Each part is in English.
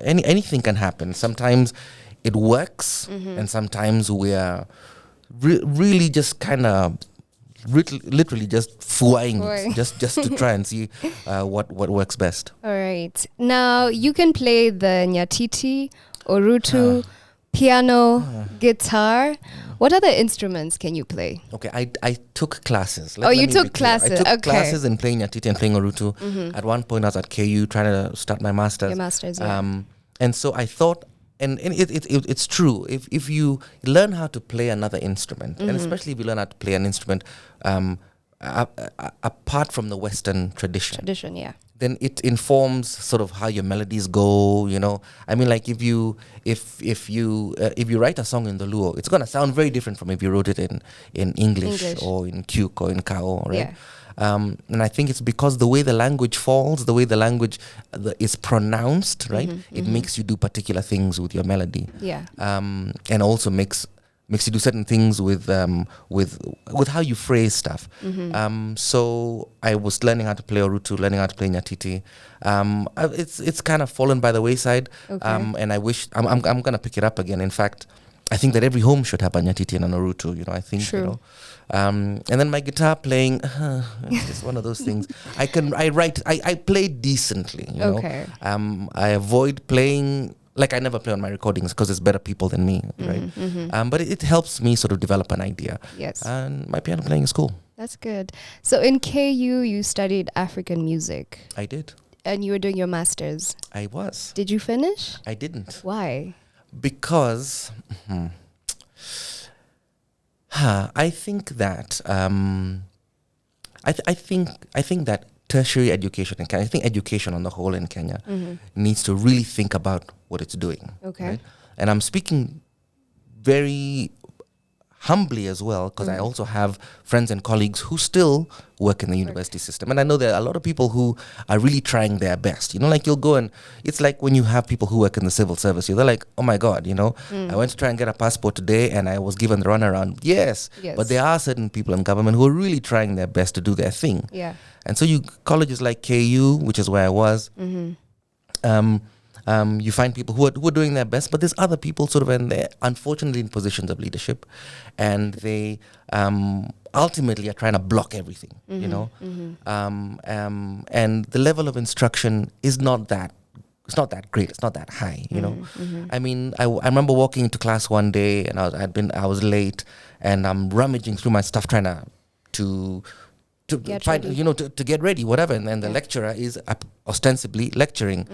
anything can happen. Sometimes it works, and sometimes we're really just kind of literally just flying it, just to try and see what works best. All right. Now you can play the nyatiti, orutu, piano, guitar. What other instruments can you play? Okay, I took classes. You took classes. I took okay. classes in playing nyatiti and playing orutu. At one point, I was at KU trying to start my master's. Your master's, yeah. And so I thought, and it's true. If you learn how to play another instrument, and especially if you learn how to play an instrument apart from the Western tradition, yeah, then it informs sort of how your melodies go. I mean, like if you write a song in the Luo, it's gonna sound very different from if you wrote it in English or in Kyuk or in Kao, right? Yeah. And I think it's because the way the language falls, the way the language is pronounced, right? It makes you do particular things with your melody. Yeah. And also makes you do certain things with how you phrase stuff. So I was learning how to play orutu, learning how to play nyatiti. It's kind of fallen by the wayside. Okay. And I wish I'm gonna pick it up again. In fact, I think that every home should have a nyatiti and an orutu. I think. True. And then my guitar playing, it's just one of those things. I play decently. Okay. I avoid playing. Like I never play on my recordings because there's better people than me, right? But it helps me sort of develop an idea. Yes. And my piano playing is cool. That's good. So in KU, you studied African music. I did. And you were doing your master's. I was. Did you finish? I didn't. Why? Because I think that I think that tertiary education in Kenya, I think education on the whole in Kenya needs to really think about what it's doing. Okay. Right? And I'm speaking very humbly as well, because I also have friends and colleagues who still work in the university system. And I know there are a lot of people who are really trying their best. Like you'll go and it's like when you have people who work in the civil service, they're like, oh my God, I went to try and get a passport today and I was given the runaround. Yes. But there are certain people in government who are really trying their best to do their thing. Yeah. And so colleges like KU, which is where I was, you find people who are doing their best, but there's other people sort of unfortunately in positions of leadership, and they ultimately are trying to block everything, and the level of instruction is not that. It's not that great. It's not that high, I mean, I remember walking into class one day, and I was late, and I'm rummaging through my stuff trying to find, to get ready, whatever. And then the lecturer is ostensibly lecturing.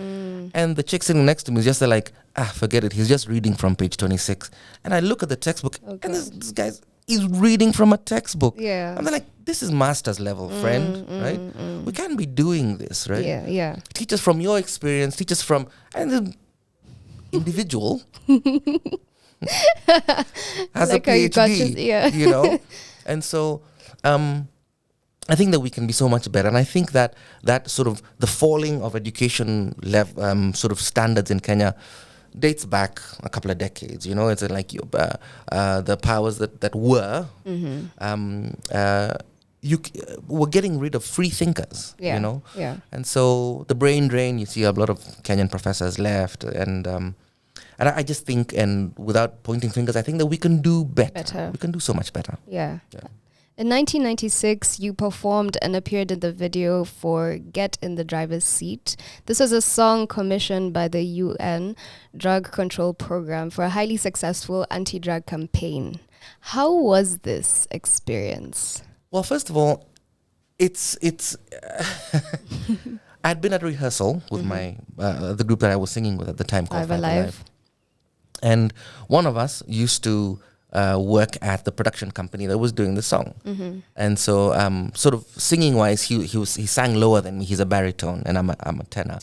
And the chick sitting next to me is just like, forget it. He's just reading from page 26. And I look at the textbook, and this guy's is reading from a textbook. Yeah. And they're like, this is master's level, friend, right? We can't be doing this, right? Yeah. Teach us from your experience, teach us from, and the individual has like a PhD, And so, I think that we can be so much better, and I think that sort of the falling of education sort of standards in Kenya dates back a couple of decades. It's like the powers that were we're getting rid of free thinkers. And so the brain drain. You see a lot of Kenyan professors left, and I just think, and without pointing fingers, I think that we can do better. We can do so much better. Yeah. In 1996, you performed and appeared in the video for Get in the Driver's Seat. This was a song commissioned by the UN Drug Control Program for a highly successful anti-drug campaign. How was this experience? Well, first of all, it's I'd been at rehearsal with my the group that I was singing with at the time called Five Alive. And one of us used to work at the production company that was doing the song. And so sort of singing wise, he sang lower than me. He's a baritone and I'm a tenor.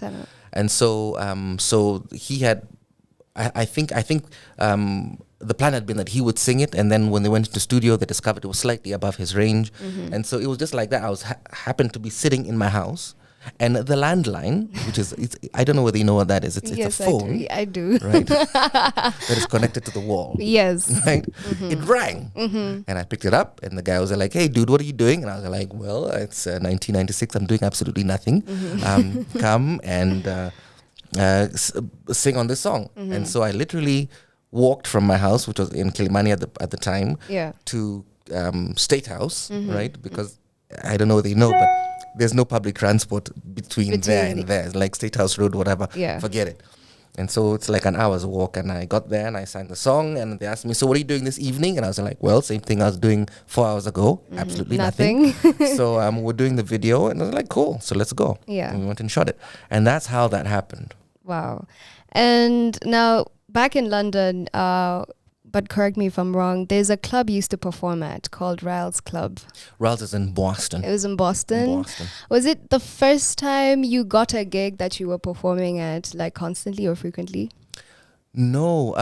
And so so he had I think the plan had been that he would sing it, and then when they went into studio, they discovered it was slightly above his range. And so it was just like that. I was happened to be sitting in my house, and the landline, which is, I don't know whether you know what that is. It's a phone. I do. Right? That is connected to the wall. Yes. Right? It rang. And I picked it up, and the guy was like, hey, dude, what are you doing? And I was like, well, it's 1996. I'm doing absolutely nothing. Come and sing on this song. And so I literally walked from my house, which was in Kilimani at the time, to State House, right? Because I don't know whether you know, but there's no public transport between there and there, like State House Road, whatever. Forget it. And so it's like an hour's walk, and I got there and I sang the song, and they asked me, so what are you doing this evening? And I was like, well, same thing I was doing 4 hours ago. Absolutely nothing. So we're doing the video, and I was like, cool, so let's go. And we went and shot it. And that's how that happened. Wow. And now back in London, but correct me if I'm wrong, there's a club you used to perform at called Riles Club. Riles is in Boston. It was in Boston? Was it the first time you got a gig that you were performing at, like constantly or frequently? No,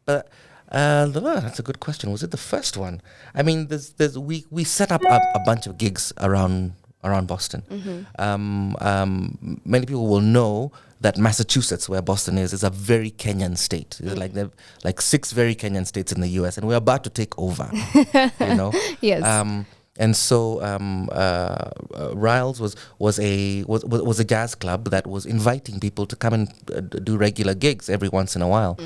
but that's a good question. Was it the first one? I mean, we set up a bunch of gigs around Boston. Many people will know that Massachusetts, where Boston is a very Kenyan state. It's like 6 very Kenyan states in the US, and we're about to take over. You know. Yes. And so Riles was a jazz club that was inviting people to come and do regular gigs every once in a while.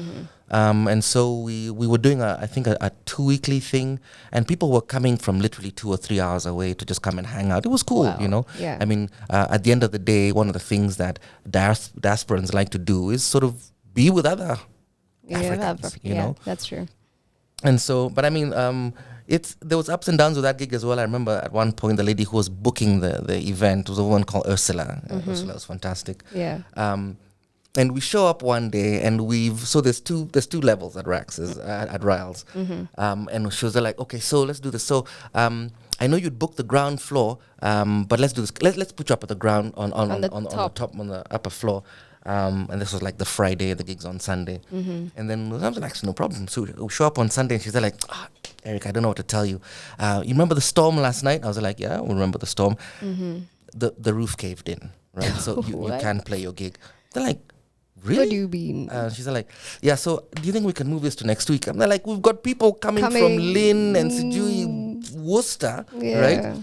And so we were doing I think a 2-weekly thing, and people were coming from literally 2 or 3 hours away to just come and hang out. It was cool, you know. Yeah. I mean, at the end of the day, one of the things that diasporans like to do is sort of be with other Africans, you know. That's true. And so, but I mean, there was ups and downs with that gig as well. I remember at one point the lady who was booking the event was a woman called Ursula. Ursula was fantastic. Yeah. And we show up one day, and there's two levels at Riles. And she was like, okay, so let's do this. So I know you'd book the ground floor, but let's do this. Let's put you up at the ground on the upper floor. And this was like the Friday, the gig's on Sunday. And then I was like, no problem. So we show up on Sunday, and she's like, Eric, I don't know what to tell you. You remember the storm last night? I was like, yeah, I remember the storm. The roof caved in, right? So you can't play your gig. They're like, really? What do you mean? She's like, yeah, so do you think we can move this to next week? I'm like, we've got people coming from Lynn and Sijui, Worcester, right?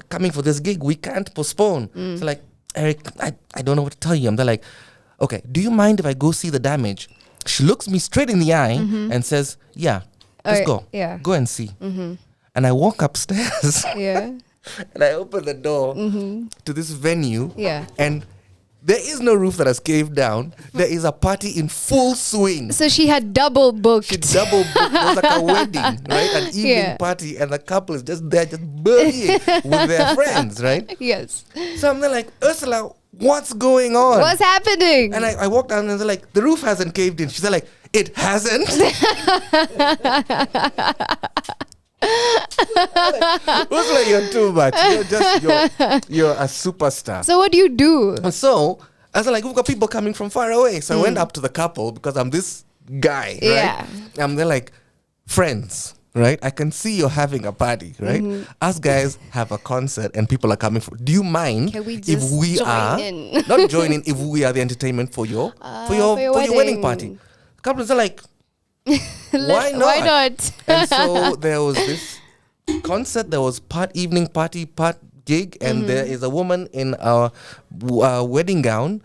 Coming for this gig. We can't postpone. So like, Eric, I don't know what to tell you. I'm like, okay, do you mind if I go see the damage? She looks me straight in the eye and says, yeah, just go. Yeah. Go and see. And I walk upstairs. And I open the door to this venue. And there is no roof that has caved down. There is a party in full swing. So she had double booked. It was like a wedding, right? An evening party, and the couple is just there, just burning with their friends, right? Yes. So I'm there like, Ursula, what's going on? What's happening? And I walked down and they're like, the roof hasn't caved in. She's like, it hasn't? Ursula, you're too much. You're a superstar. So what do you do? And so I was like, we've got people coming from far away. So I went up to the couple because I'm this guy, right? And they're like, friends, right? I can see you're having a party, right? Us guys have a concert and people are coming for. Do you mind if we are not joining? If we are the entertainment for your wedding party? Couples are like, why not? Why not? And so there was this concert. There was evening party, gig, and there is a woman in our wedding gown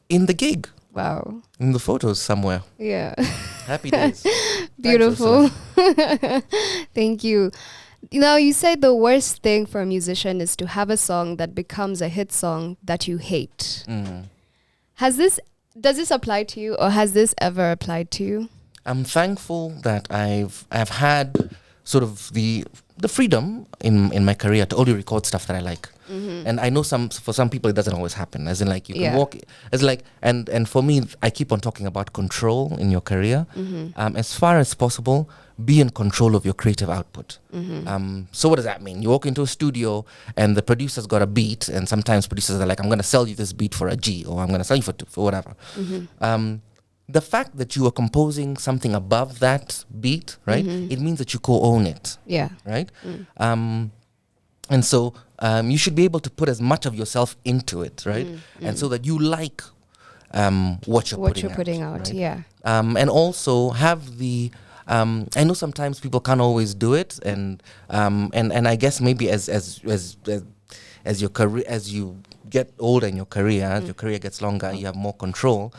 in the gig. Wow. In the photos somewhere. Yeah. Happy days. Beautiful. Thank you. Now, you said the worst thing for a musician is to have a song that becomes a hit song that you hate. Does this apply to you, or has this ever applied to you? I'm thankful that I've had sort of the freedom in my career to only record stuff that I like. And I know for some people it doesn't always happen. As in, like, you can walk. It's like, and for me, I keep on talking about control in your career. As far as possible, be in control of your creative output. So what does that mean? You walk into a studio and the producer's got a beat, and sometimes producers are like, I'm going to sell you this beat for a G, or I'm going to sell you for whatever. The fact that you are composing something above that beat, right? It means that you co-own it. Yeah. Right? And so you should be able to put as much of yourself into it, right? And so that you like what you're putting out. Right? Yeah. And also have the I know sometimes people can't always do it, and I guess maybe as you get older in your career, as your career gets longer, you have more control.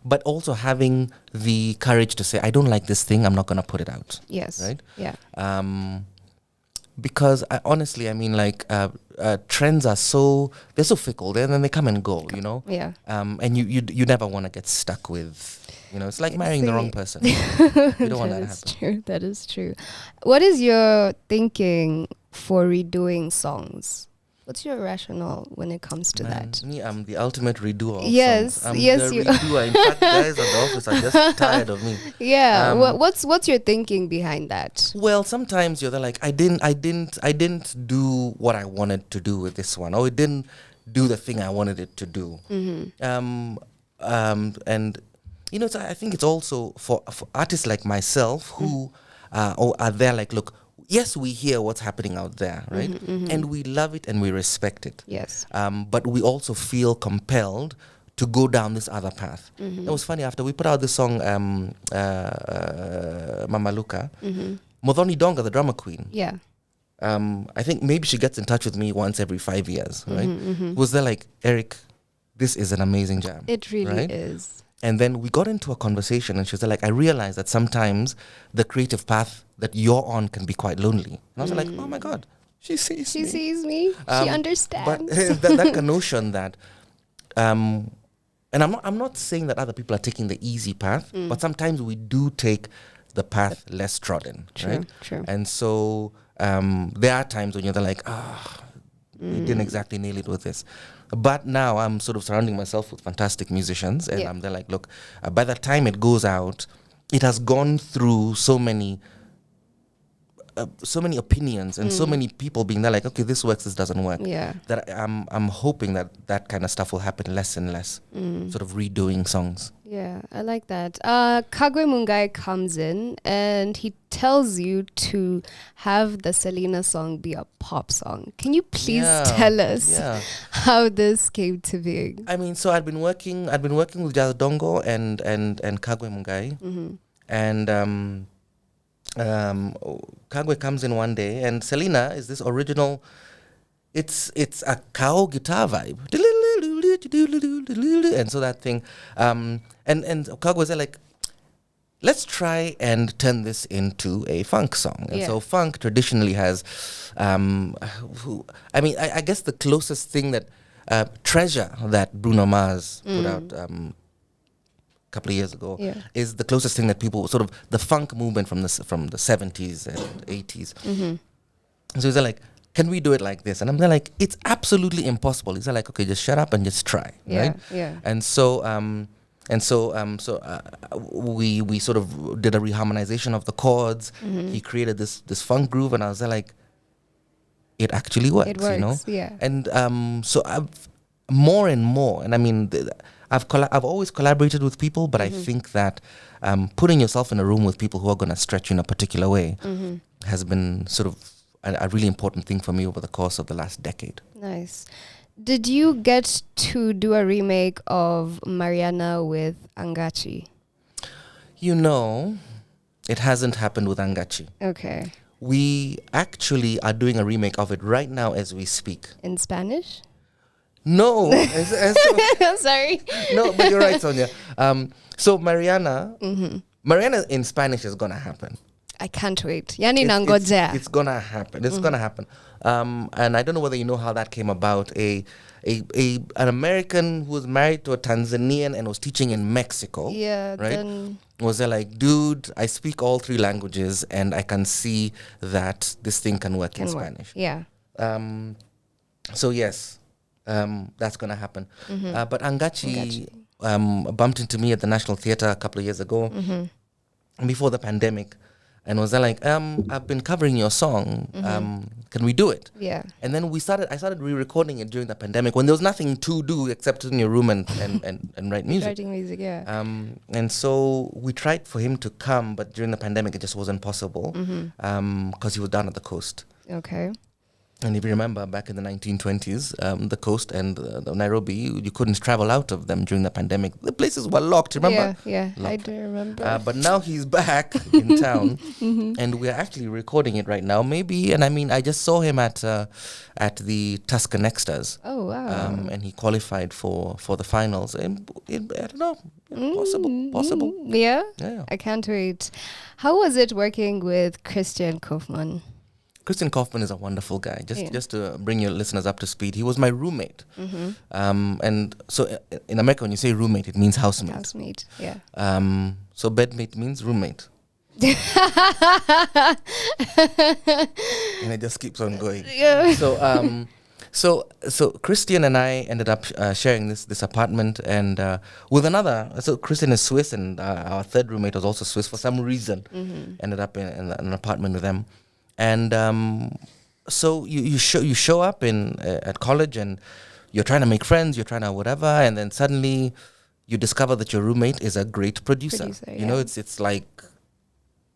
But also having the courage to say, I don't like this thing, I'm not going to put it out. Yes. Right? Yeah. Because honestly, I mean, like trends are they're so fickle, and then they come and go, you know. Yeah. And you never want to get stuck with, you know, it's like marrying the wrong person. You don't want that to happen. True. That is true. What is your thinking for redoing songs? What's your rationale when it comes to that? Me, I'm the ultimate redoer of yes, songs. I'm yes, the you redoer. In fact, guys at the office are just tired of me. Yeah. What's your thinking behind that? Well, sometimes you're like, I didn't do what I wanted to do with this one, or it didn't do the thing I wanted it to do. And you know, I think it's also for artists like myself who are there like, look, yes, we hear what's happening out there, right? And we love it and we respect it. Yes. But we also feel compelled to go down this other path. It was funny, after we put out the song Mama Luka, Modhoni Donga, the drummer queen, I think maybe she gets in touch with me once every 5 years, right? Was there like, Eric, this is an amazing jam. It really is. And then we got into a conversation, and she was like, I realized that sometimes the creative path that you're on can be quite lonely. And I was like, oh my God, she sees me. She sees me. She understands. But that notion that, and I'm not saying that other people are taking the easy path, but sometimes we do take the path less trodden, right? True. And so there are times when you're like, you didn't exactly nail it with this. But now I'm sort of surrounding myself with fantastic musicians, and I'm there like, look, by the time it goes out, it has gone through so many opinions and so many people being there like, okay, this works, this doesn't work. Yeah. That I'm hoping that kind of stuff will happen less and less, sort of redoing songs. Yeah, I like that. Kagwe Mungai comes in and he tells you to have the Selena song be a pop song. Can you please tell us how this came to be? I mean, so I'd been working with Jazz Dongo and Kagwe Mungai, and Kagwe comes in one day, and Selena is this original. It's a cow guitar vibe, and so that thing, and Kagwe was like, let's try and turn this into a funk song. And so funk traditionally has, I guess the closest thing that Treasure that Bruno Mars put out couple of years ago is the closest thing that people sort of the funk movement from the 70s and 80s. So he's like, can we do it like this? And I'm there like, it's absolutely impossible. He's like, okay, just shut up and just try, right? And so we sort of did a reharmonization of the chords. He created this funk groove, and I was there like, it actually works, you know. And so I've more and more, and I mean, I've always collaborated with people, but I think that putting yourself in a room with people who are going to stretch you in a particular way has been sort of a really important thing for me over the course of the last decade. Nice. Did you get to do a remake of Mariana with Angachi? You know, it hasn't happened with Angachi. Okay. We actually are doing a remake of it right now as we speak. In Spanish? No. I'm sorry. No, but you're right, Sonia. So Mariana in Spanish is going to happen. I can't wait. Yani nangoja. It's going to happen. It's going to happen. And I don't know whether you know how that came about. An American who was married to a Tanzanian and was teaching in Mexico. Yeah. Right? Then was there like, dude, I speak all 3 languages and I can see that this thing can work in Spanish. Yeah. So yes, that's going to happen. But Angachi bumped into me at the National Theatre a couple of years ago before the pandemic. And was like, I've been covering your song. Can we do it? Yeah. And then I started re-recording it during the pandemic when there was nothing to do except sit in your room and write music. Writing music, yeah. And so we tried for him to come, but during the pandemic it just wasn't possible because he was down at the coast. Okay. And if you remember, back in the 1920s, the coast and the Nairobi, you couldn't travel out of them during the pandemic. The places were locked, remember? Yeah, locked. I do remember. But now he's back in town, and we're actually recording it right now. Maybe, and I mean, I just saw him at the Tusker Nexters. Oh, wow. And he qualified for the finals. And I don't know, possible. Yeah? Yeah. I can't wait. How was it working with Christian Koffman? Christian Koffman is a wonderful guy. Just to bring your listeners up to speed, he was my roommate. And so in America, when you say roommate, it means housemate. Housemate, yeah. So bedmate means roommate. And it just keeps on going. Yeah. So Christian and I ended up sharing this apartment, and with another. So Christian is Swiss, and our third roommate was also Swiss for some reason. Ended up in an apartment with them. And so you show up at college, and you're trying to make friends, you're trying to whatever, and then suddenly you discover that your roommate is a great producer. You know, it's like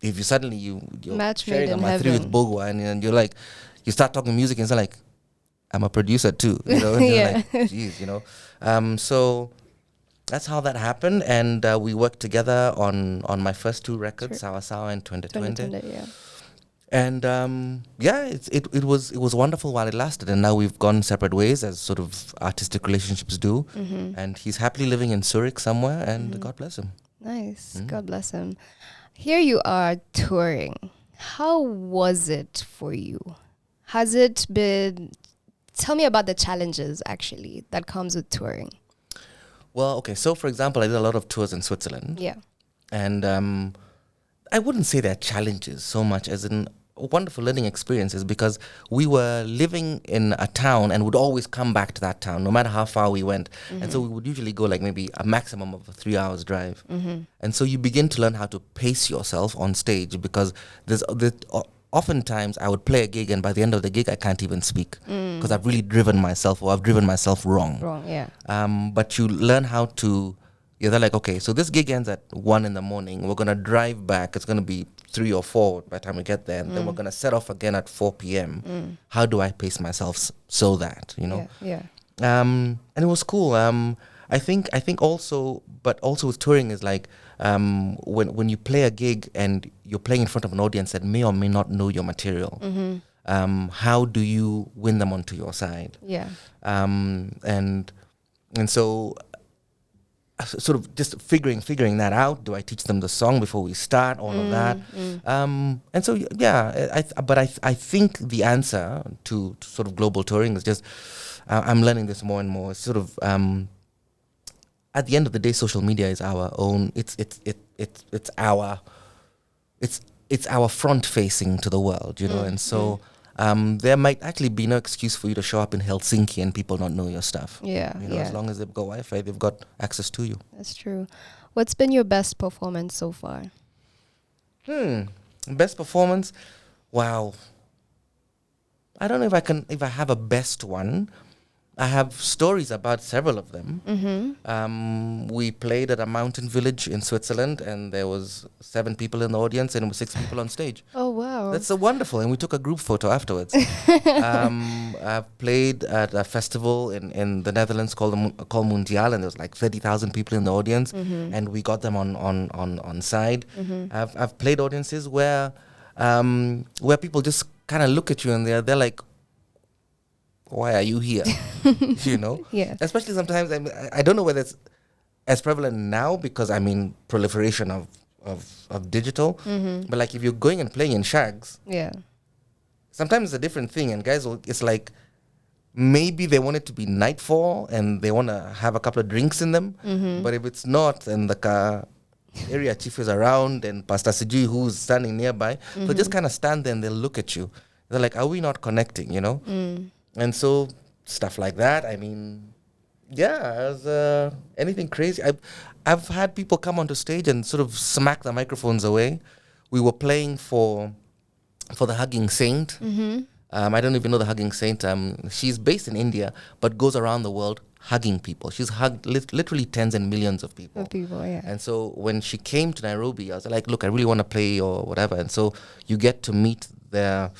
if you suddenly you're match sharing made a in mathri with heaven. Bogwa, and you're like, you start talking music, and it's like, I'm a producer too, you know. And you're like, geez, you know. So that's how that happened, and we worked together on my first two records, Sawa Sawa and 2020. Yeah. And it was wonderful while it lasted, and now we've gone separate ways as sort of artistic relationships do. And he's happily living in Zurich somewhere, and God bless him. Nice. God bless him. Here you are touring. How was it for you? Has it been... Tell me about the challenges, actually, that comes with touring. Well, okay, so for example, I did a lot of tours in Switzerland. Yeah. And I wouldn't say they're challenges so much as in wonderful learning experiences, because we were living in a town and would always come back to that town no matter how far we went. And so we would usually go like maybe a maximum of a 3 hours drive. And so you begin to learn how to pace yourself on stage, because oftentimes I would play a gig, and by the end of the gig I can't even speak because I've really driven myself, or I've driven myself wrong. Yeah. But you learn how to... they're like, okay, so this gig ends at 1 a.m. We're going to drive back. It's going to be 3 or 4 by the time we get there. And then we're going to set off again at 4 p.m. How do I pace myself so that, you know? Yeah. And it was cool. I think also, but also with touring is like when you play a gig and you're playing in front of an audience that may or may not know your material, how do you win them onto your side? Yeah. And so... sort of just figuring that out. Do I teach them the song before we start? All of that. And so I think the answer to sort of global touring is just I'm learning this more and more. It's sort of at the end of the day, social media is our own. It's our front facing to the world, you know. And so there might actually be no excuse for you to show up in Helsinki and people not know your stuff. Yeah. You know, as long as they've got Wi-Fi, they've got access to you. That's true. What's been your best performance so far? Best performance? Wow. I don't know if I have a best one. I have stories about several of them. We played at a mountain village in Switzerland, and there was 7 people in the audience and 6 people on stage. Oh, wow. That's so wonderful. And we took a group photo afterwards. I've played at a festival in the Netherlands called Mondial, and there was like 30,000 people in the audience, and we got them on side. I've played audiences where people just kind of look at you and they're like, why are you here? You know? Yeah. Especially sometimes, I don't know whether it's as prevalent now because, proliferation of digital. But like if you're going and playing in shags, sometimes it's a different thing. And guys, it's like maybe they want it to be nightfall and they want to have a couple of drinks in them. But if it's not, and the area chief is around and Pastor Sijui who's standing nearby, so just kind of stand there and they'll look at you. They're like, are we not connecting, you know? And so stuff like that. Anything crazy. I've had people come onto stage and sort of smack the microphones away. We were playing for the Hugging Saint. I don't even know the Hugging Saint. She's based in India, but goes around the world hugging people. She's hugged literally tens and millions of people. And so when she came to Nairobi, I was like, look, I really want to play or whatever. And so you get to meet their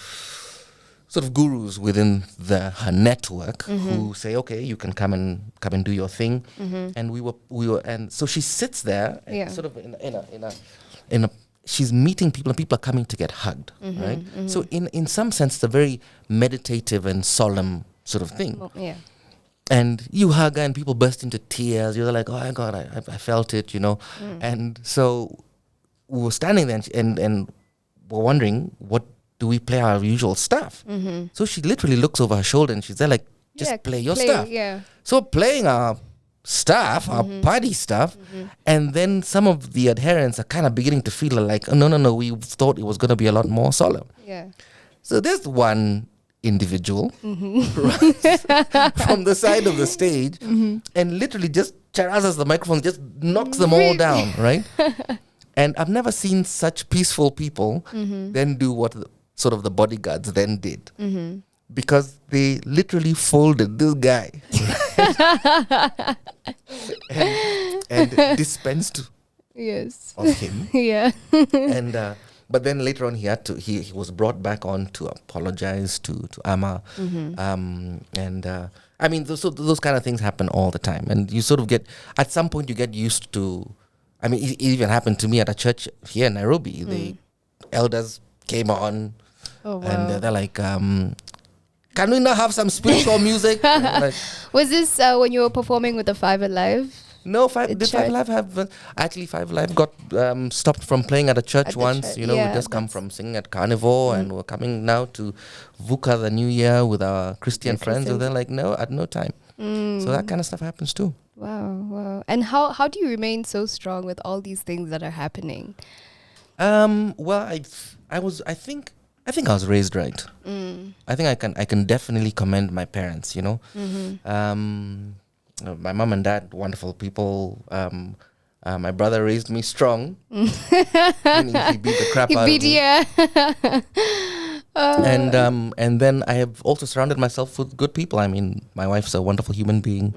sort of gurus within her network who say, okay, you can come and do your thing. And we were, and so she sits there, sort of in a she's meeting people, and people are coming to get hugged, right? So in some sense, it's a very meditative and solemn sort of thing. Yeah. And you hug her and people burst into tears. You're like, oh my God, I felt it, And so we were standing there and we're wondering, what do we play our usual stuff? So she literally looks over her shoulder and she's there like, just play your stuff. Yeah. So playing our stuff, our party stuff, and then some of the adherents are kind of beginning to feel like, oh, no, we thought it was going to be a lot more solemn. Yeah. So there's one individual runs from the side of the stage and literally just charazas the microphone, just knocks them all down, right? And I've never seen such peaceful people then do what sort of the bodyguards then did. Because they literally folded this guy and dispensed of him. Yeah. And but then later on he was brought back on to apologize to Ama. I mean those kind of things happen all the time, and you sort of get, at some point you get used to. I mean, it even happened to me at a church here in Nairobi. The elders came on, and they're like, can we not have some spiritual music? Like, was this when you were performing with the Five Alive? No, Five Alive have actually Five Alive got stopped from playing at a church once. We just come from singing at Carnival, and we're coming now to VUCA the New Year with our Christian friends. So they're like, no, at no time. So that kind of stuff happens too. Wow. And how do you remain so strong with all these things that are happening? Well, I think I was raised right. I think I can definitely commend my parents, my mom and dad, wonderful people. My brother raised me strong. Meaning he beat the crap out of me. Yeah. And then I have also surrounded myself with good people. I mean, my wife's a wonderful human being.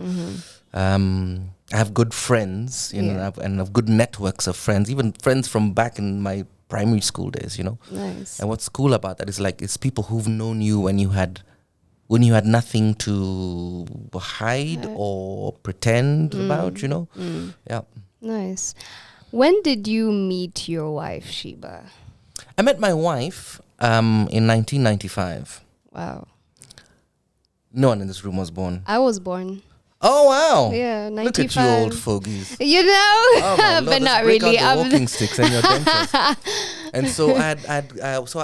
I have good friends, and I have good networks of friends, even friends from back in my primary school days, Nice. And what's cool about that is it's people who've known you when you had nothing to hide or pretend about, Yeah. Nice. When did you meet your wife, Sheba? I met my wife in 1995. Wow. No one in this room was born. I was born. Oh, wow. Yeah, 95. Look at you old fogies. Oh, my Lord, but not break really. out the walking sticks and your dentures. And so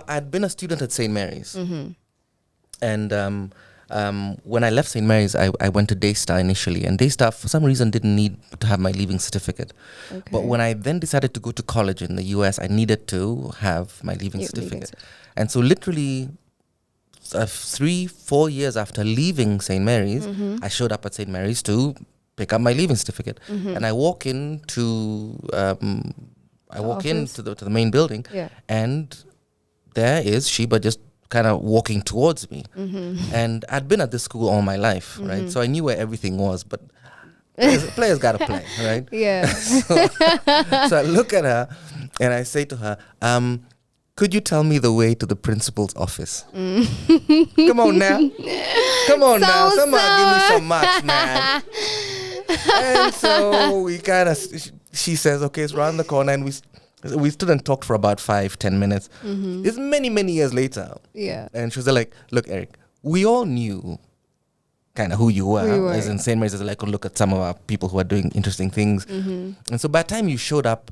I'd been a student at St. Mary's. And when I left St. Mary's, I went to Daystar initially. And Daystar, for some reason, didn't need to have my leaving certificate. Okay. But when I then decided to go to college in the US, I needed to have my leaving certificate. And so literally 3-4 years after leaving St. Mary's, I showed up at St. Mary's to pick up my leaving certificate. And I walk into the main building, and there is Sheba just kind of walking towards me. And I'd been at this school all my life, right? So I knew where everything was, but players got to play, right? Yeah. So I look at her and I say to her, could you tell me the way to the principal's office? Come on now. Someone give me some marks, man. And so we kind of, she says, okay, it's around the corner, and we stood and talked for about 5-10 minutes. It's many, many years later. Yeah. And she was like, look, Eric, we all knew kind of who you were. As in St. Mary's, I could look at some of our people who are doing interesting things. And so by the time you showed up,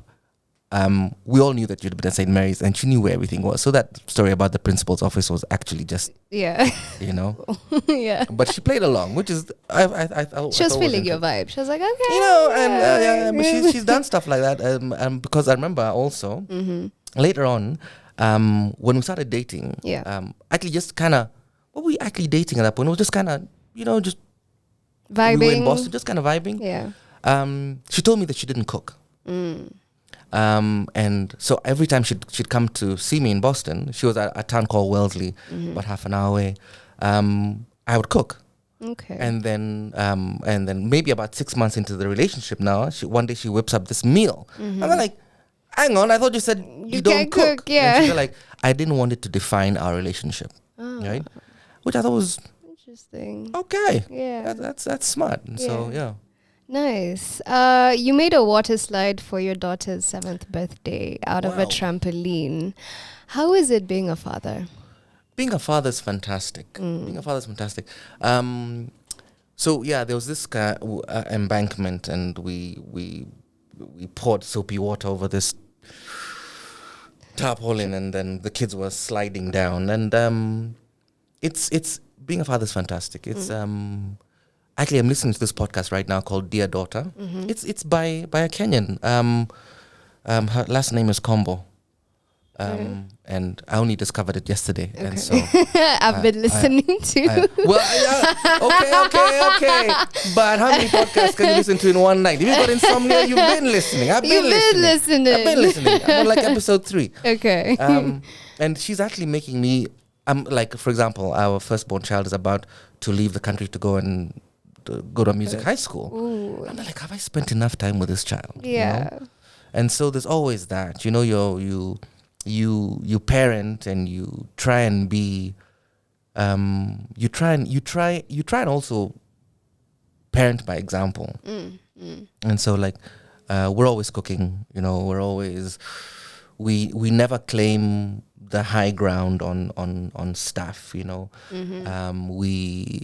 we all knew that you'd been at St. Mary's, and she knew where everything was. So that story about the principal's office was actually just, Yeah. But she played along, which is, she was feeling your vibe. She was like, okay. But she's done stuff like that. Because I remember also later on, when we started dating, actually just kind of, what were we actually dating at that point? It was just kind of, just vibing. We were in Boston, just kind of vibing. Yeah. She told me that she didn't cook. And so every time she'd come to see me in Boston, she was at a town called Wellesley, about half an hour away. I would cook. Okay. And then maybe about 6 months into the relationship now, one day she whips up this meal. And I'm like, hang on, I thought you said you don't cook. Yeah. And she's like, I didn't want it to define our relationship. Right? which I thought was interesting. Okay. Yeah. That's smart. And so, yeah. Nice. You made a water slide for your daughter's 7th birthday out of a trampoline. How is it being a father? Being a father is fantastic. Being a father is fantastic. So yeah, there was this embankment, and we poured soapy water over this tarpaulin, and then the kids were sliding down. And it's being a father is fantastic. It's actually, I'm listening to this podcast right now called Dear Daughter. It's by a Kenyan. Her last name is Kombo. And I only discovered it yesterday. Okay. And so I've been listening to. Okay. But how many podcasts can you listen to in one night? If you've got insomnia, you've been listening. I've been listening. I'm on like episode 3. Okay. And she's actually making me, like, for example, our firstborn child is about to leave the country to go to a music high school. Ooh. I'm like, have I spent enough time with this child? Yeah. You know? And so there's always that, you parent, and you try and be, you try and also parent by example. And so like, we're always cooking, we're always, we never claim the high ground on stuff, we,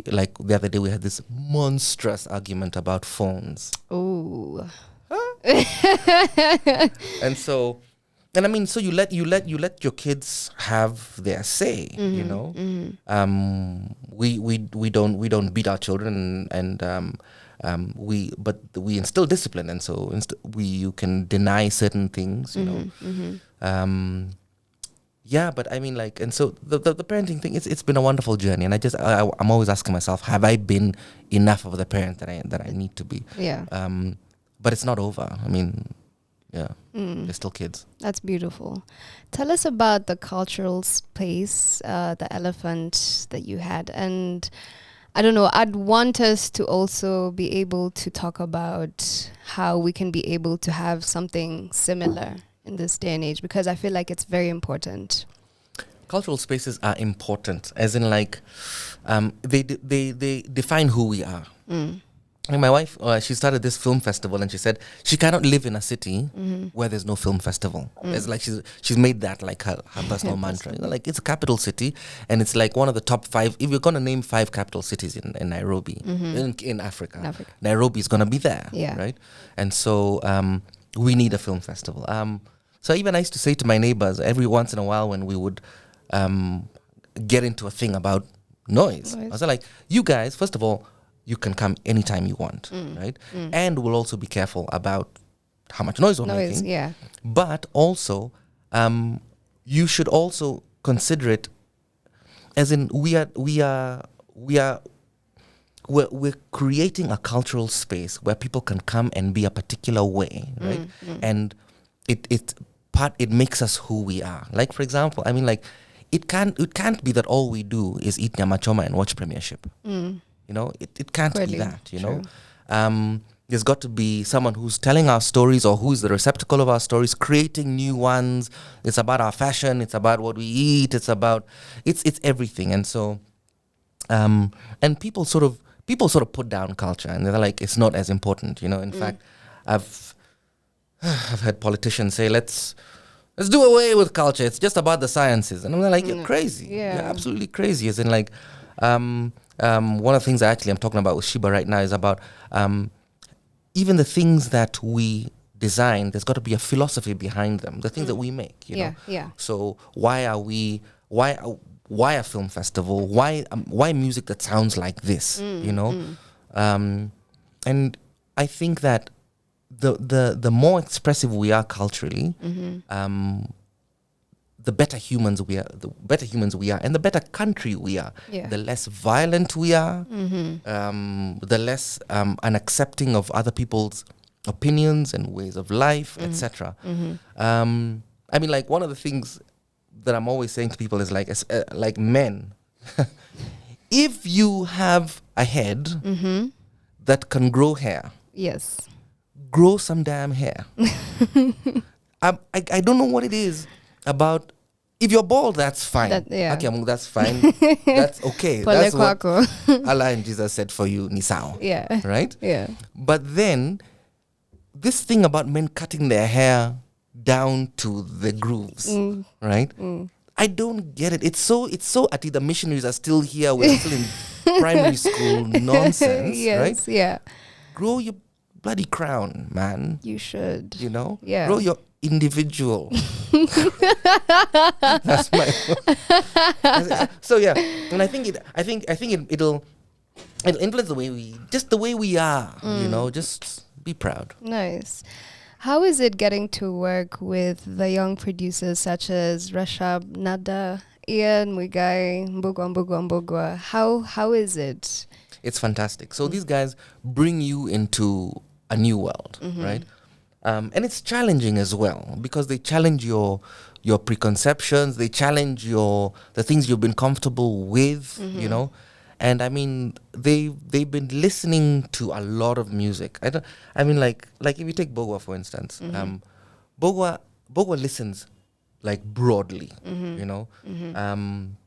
like the other day we had this monstrous argument about phones. Ooh. And so, and I mean, so you let your kids have their say, we don't beat our children, and we instill discipline, and so you can deny certain things, Yeah, but I mean, like, and so the parenting thing, it's been a wonderful journey, and I'm always asking myself, have I been enough of the parent that I need to be? Yeah. But it's not over. I mean, yeah, they're still kids. That's beautiful. Tell us about the cultural space, the elephant that you had, and I don't know, I'd want us to also be able to talk about how we can be able to have something similar in this day and age, because I feel like it's very important. Cultural spaces are important, as in like, they define who we are. And my wife, she started this film festival, and she said she cannot live in a city where there's no film festival. It's like she's made that like her personal mantra. Like, it's a capital city, and it's like one of the top 5. If you're gonna name 5 capital cities in Nairobi, in Africa, Nairobi is gonna be there, right? And so we need a film festival. So even I used to say to my neighbors every once in a while when we would get into a thing about noise. I was like, you guys, first of all, you can come anytime you want, right? And we'll also be careful about how much noise we're making. Yeah. But also, you should also consider it as in we're creating a cultural space where people can come and be a particular way, right? And it makes us who we are. Like, for example, I mean, like, it can't be that all we do is eat nyama choma and watch Premiership. It can't be that, know. There's got to be someone who's telling our stories, or who's the receptacle of our stories, creating new ones. It's about our fashion. It's about what we eat. It's everything. And so, and people sort of put down culture, and they're like, it's not as important, In fact, I've heard politicians say, let's do away with culture. It's just about the sciences. And I'm like, you're crazy. Yeah. You're absolutely crazy. As in, like, one of the things I'm talking about with Shiba right now is about even the things that we design. There's got to be a philosophy behind them. The things that we make, know. Yeah. So why a film festival? Why music that sounds like this? And I think that the more expressive we are culturally, the better humans we are, and the better country we are. Yeah. The less violent we are, the less unaccepting of other people's opinions and ways of life, etc. I mean, like, one of the things that I'm always saying to people is like men, if you have a head that can grow hair, yes, grow some damn hair. I don't know what it is about if you're bald, that's fine. Okay, that's fine. That's okay. That's what Allah and Jesus said for you, Nisao. Yeah. Right? Yeah. But then, this thing about men cutting their hair down to the grooves, right? I don't get it. It's so Ati, the missionaries are still here. We're still in primary school nonsense, right? Yeah. Grow your bloody crown, man. You should. You know? Yeah. Grow your individual. That's my so yeah. And I think it'll influence the way we are, you know, just be proud. Nice. How is it getting to work with the young producers such as Rashab, Nada, Ian, Muigai, Mbugwa? How is it? It's fantastic. So these guys bring you into a new world, right? And it's challenging as well because they challenge your preconceptions. They challenge the things you've been comfortable with, you know. And I mean, they've been listening to a lot of music. Like if you take Bogwa for instance, Bogwa listens like broadly, you know, and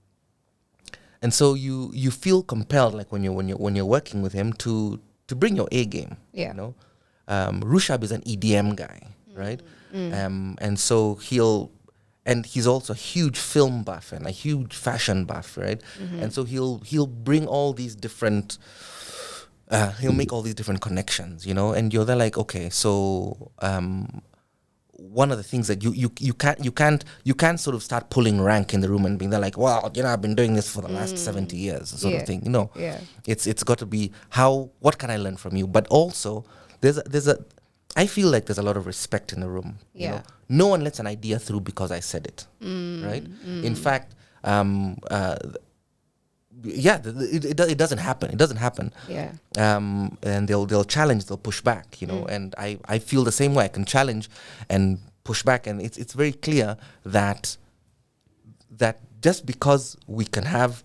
so you feel compelled like when you're working with him to bring your A game. Yeah. You know, Rushab is an EDM guy, right? And so he's also a huge film buff and a huge fashion buff, right? And so he'll bring all these different, he'll make all these different connections, you know. And you're there like, okay, so one of the things that you can't sort of start pulling rank in the room and being there like, well, you know, I've been doing this for the last 70 years, sort of thing, you know. Yeah. It's got to be what can I learn from you? But also I feel like there's a lot of respect in the room. Yeah. You know? No one lets an idea through because I said it, right? In fact, it doesn't happen. It doesn't happen. Yeah. And they'll challenge, they'll push back, you know. And I feel the same way. I can challenge and push back, and it's very clear that just because we can have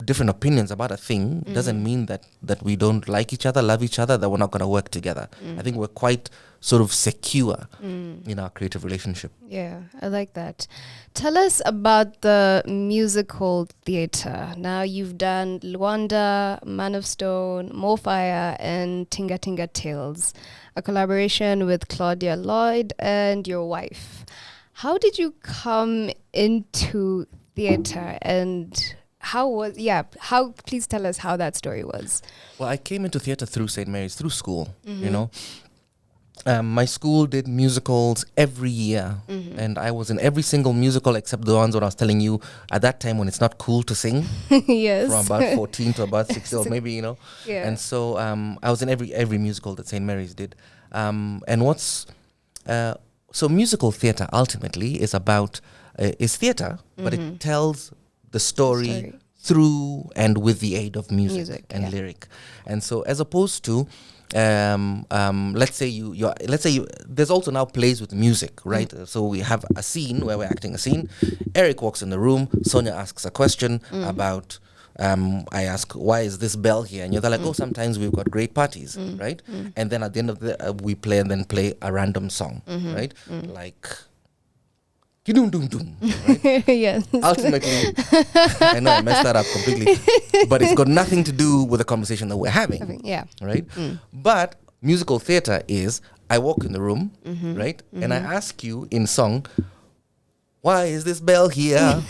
different opinions about a thing doesn't mean that we don't like each other, love each other, that we're not going to work together. I think we're quite sort of secure in our creative relationship. Yeah, I like that. Tell us about the musical theatre. Now you've done Luanda, Man of Stone, More Fire, and Tinga Tinga Tales, a collaboration with Claudia Lloyd and your wife. How did you come into theatre, and please tell us how that story was. Well, I came into theatre through St. Mary's, through school, you know. My school did musicals every year, and I was in every single musical except the ones that I was telling you at that time when it's not cool to sing. Yes. From about 14 to about 16, or maybe, you know. Yeah. And so I was in every musical that St. Mary's did. So musical theatre ultimately is theatre, but it tells the story through and with the aid of music and lyric. And so as opposed to let's say there's also now plays with music, right? So we have a scene where we're acting a scene. Eric walks in the room, Sonia asks a question about I ask, why is this bell here? And you're like, oh, sometimes we've got great parties, right? And then at the end of we play a random song, right? Like Doom, doom, doom, right? Yes. Ultimately, I know I messed that up completely, but it's got nothing to do with the conversation that we're having. Yeah. Right? But musical theatre is, I walk in the room, right? And I ask you in song, why is this bell here?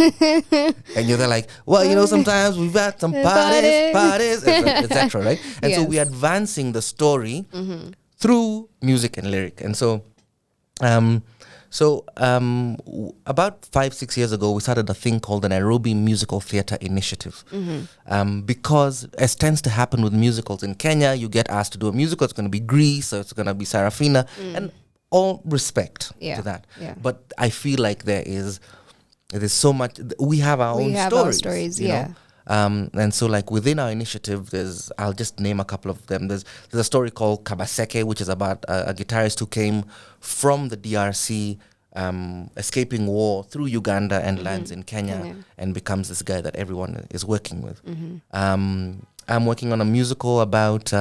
And you're there like, well, you know, sometimes we've had some parties, etc., right? And so we're advancing the story through music and lyric. And so, about 5-6 years ago, we started a thing called the Nairobi Musical Theatre Initiative. Because as tends to happen with musicals in Kenya, you get asked to do a musical, it's going to be Grease, or it's going to be Sarafina, and all respect to that. Yeah. But I feel like there's so much, we have our own stories. You know? And so like within our initiative, I'll just name a couple of them. There's a story called Kabaseke, which is about a guitarist who came from the DRC, escaping war through Uganda and lands in Kenya and becomes this guy that everyone is working with. I'm working on a musical about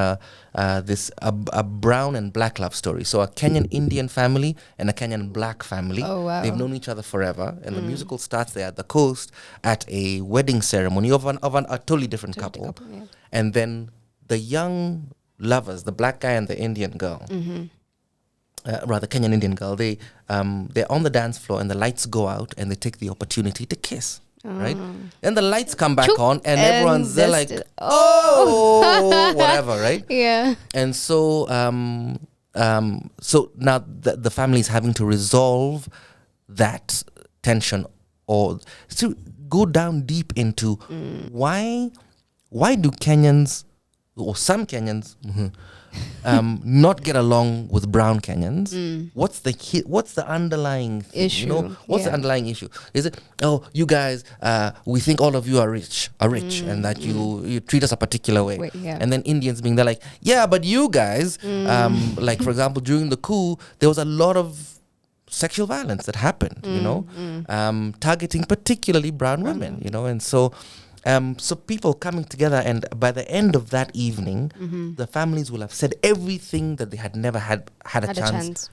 this a brown and black love story. So a Kenyan Indian family and a Kenyan black family. Oh, wow. They've known each other forever, and the musical starts there at the coast at a wedding ceremony of a totally different couple. Yeah. And then the young lovers, the black guy and the Indian girl, rather Kenyan Indian girl, they're on the dance floor and the lights go out and they take the opportunity to kiss. Right? Then the lights come back on and everyone's there like, oh, whatever, right? Yeah. And so so now the family is having to resolve that tension or to go down deep into why do Kenyans or some Kenyans not get along with brown Kenyans? What's the underlying issue? What's the underlying issue? Is it, oh, you guys, we think all of you are rich, and that you treat us a particular way. And then Indians being there like, yeah, but you guys, like for example, during the coup, there was a lot of sexual violence that happened, targeting particularly brown women, and so people coming together, and by the end of that evening, the families will have said everything that they had never had a chance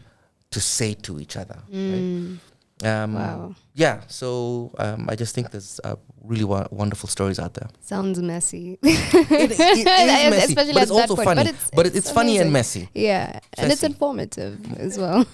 to say to each other. Right? Wow. Yeah, so I just think there's really wonderful stories out there. Sounds messy. It is messy, especially but it's also point. funny. But it's funny and messy. Yeah, and it's informative as well.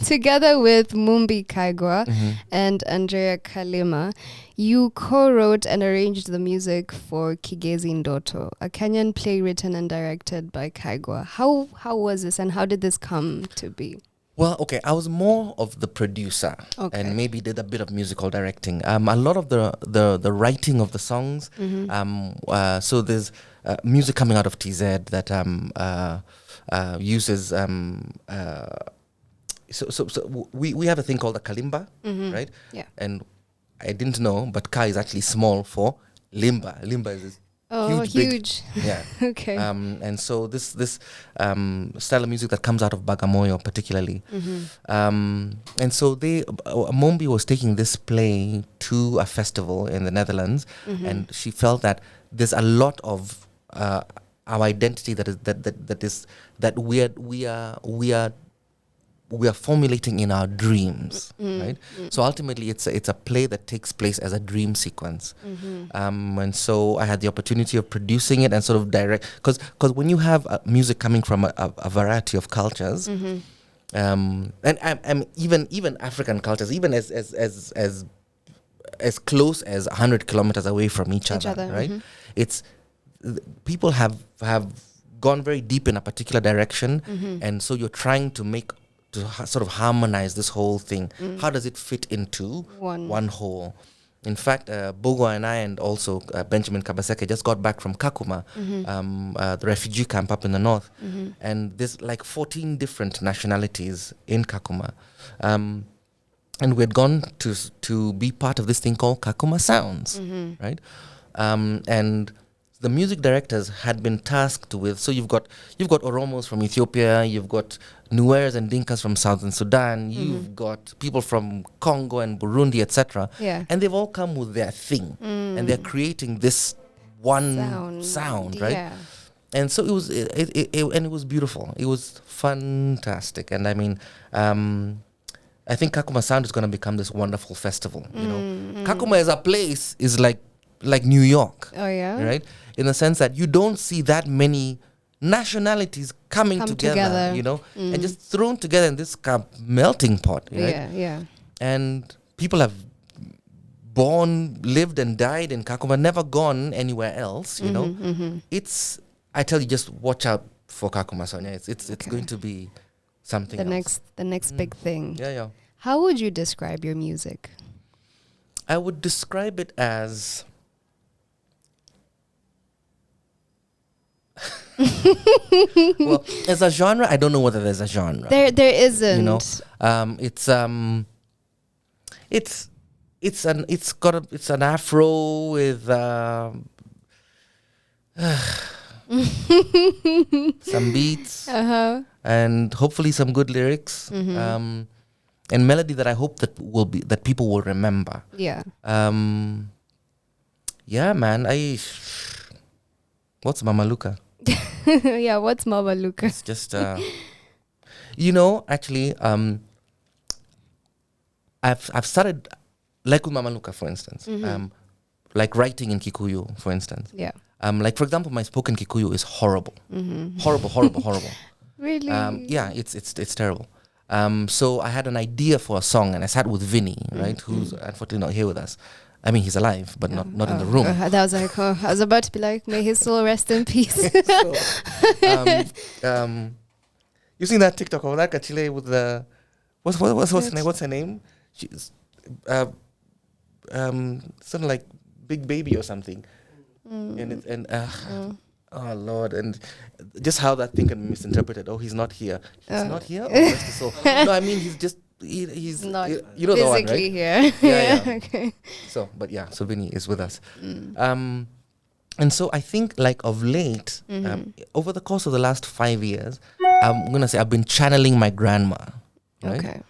Together with Mumbi Kaigwa and Andrea Kalima, you co-wrote and arranged the music for Kigesin Doto, a Kenyan play written and directed by Kaigwa. How was this, and how did this come to be? Well, okay, I was more of the producer and maybe did a bit of musical directing. A lot of the writing of the songs. So there's music coming out of TZ that uses. So we have a thing called a kalimba, right? Yeah. And I didn't know, but ka is actually small for limba. Limba is huge. Yeah. Okay. And so this style of music that comes out of Bagamoyo particularly. And so Mombi was taking this play to a festival in the Netherlands, and she felt that there's a lot of our identity that we are formulating in our dreams, right? So ultimately, it's a play that takes place as a dream sequence, and so I had the opportunity of producing it and sort of direct, because when you have music coming from a variety of cultures, and even African cultures, even as close as 100 kilometers away from each other, right? It's people have gone very deep in a particular direction, and so you're trying to sort of harmonize this whole thing. How does it fit into one whole? In fact, Bogo and I, and also Benjamin Kabaseke, just got back from Kakuma, the refugee camp up in the north, and there's like 14 different nationalities in Kakuma, and we had gone to be part of this thing called Kakuma Sounds, right? And the music directors had been tasked with, so you've got Oromos from Ethiopia, you've got Nuers and Dinkas from Southern Sudan, you've got people from Congo and Burundi, etc. Yeah. And they've all come with their thing, and they're creating this one sound, right? Yeah. And so it was beautiful. It was fantastic, and I mean, I think Kakuma Sound is going to become this wonderful festival. Kakuma as a place is like New York. Oh yeah. Right? In the sense that you don't see that many nationalities coming together, and just thrown together in this kind of melting pot, right? Yeah. And people have lived and died in Kakuma, never gone anywhere else, It's, I tell you, just watch out for Kakuma, Sonia. It's going to be something else. The next big thing. Yeah. How would you describe your music? I would describe it as well, as a genre, I don't know whether there's a genre. There isn't. It's an afro with some beats and hopefully some good lyrics, and melody that I hope that people will remember. Yeah. Yeah, man. What's Mama Luka? Yeah, what's Mama Luka? It's just, actually, I've started, like with Mama Luka, for instance, like writing in Kikuyu, for instance. Yeah. Like, for example, my spoken Kikuyu is horrible. Horrible. Really? Yeah, it's terrible. So I had an idea for a song, and I sat with Vinny, right, who's unfortunately not here with us. I mean, he's alive, but not in the room. That was like, I was about to be like, may his soul rest in peace. You seen that TikTok of that Kachile with the what's her name? What's her name? She's something like Big Baby or something. Oh Lord, and just how that thing can be misinterpreted. Oh, he's not here. He's not here. Oh, rest his soul. No, I mean he's just he's not you know the one, right? here. Yeah. Okay. So Vinny is with us. And so I think, like, of late, over the course of the last 5 years, I'm gonna say I've been channeling my grandma, right? Okay.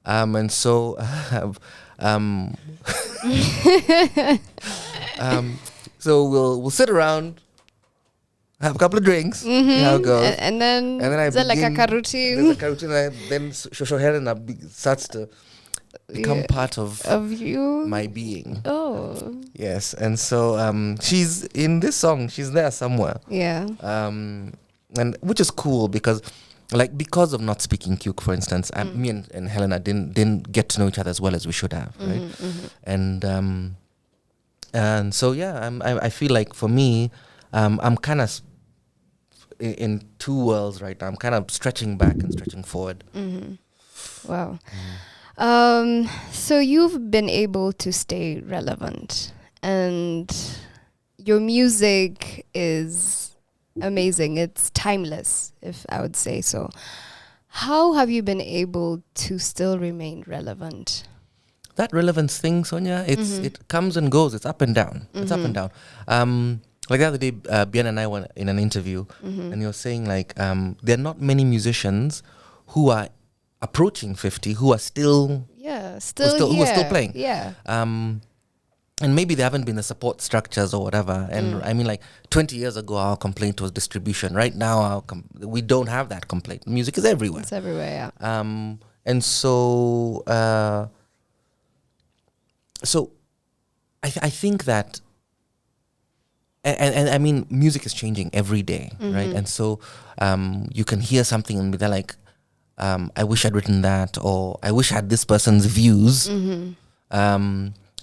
And so so we'll sit around, have a couple of drinks, see how it goes, and then I is that like a begin- routine There's a routine, and then Shosho Helena starts to become part of you? my being. Oh. Yes, and so she's in this song. She's there somewhere. Yeah. And which is cool because of not speaking Kyuk, for instance, me and Helena didn't get to know each other as well as we should have, right? And so I feel like for me, I'm kind of in two worlds right now. I'm kind of stretching back and stretching forward. Wow. So you've been able to stay relevant, and your music is amazing. It's timeless, if I would say so. How have you been able to still remain relevant? That relevance thing, Sonia, it comes and goes. It's up and down. It's up and down. Like the other day, Bian and I were in an interview, and you were saying like there are not many musicians who are approaching 50 who are still who are still playing. Yeah. And maybe there haven't been the support structures or whatever. And I mean, like 20 years ago, our complaint was distribution. Right now, we don't have that complaint. Music is everywhere. It's everywhere, yeah. And so, I think that, and I mean, music is changing every day, right? And so, you can hear something and be there like, I wish I'd written that, or I wish I had this person's views.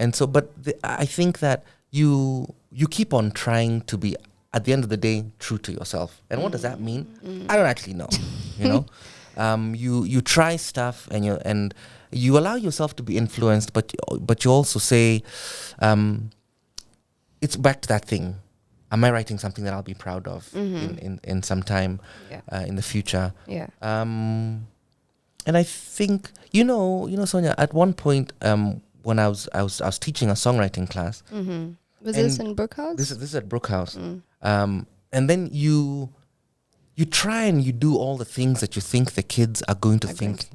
And so, but I think that you keep on trying to be, at the end of the day, true to yourself. And what does that mean? I don't actually know. You know, you try stuff and you allow yourself to be influenced, but you also say, it's back to that thing. Am I writing something that I'll be proud of in some time in the future? Yeah. And I think Sonia, at one point when I was teaching a songwriting class. Was this in Brookhouse? This is at Brookhouse. And then you try and you do all the things that you think the kids are going to think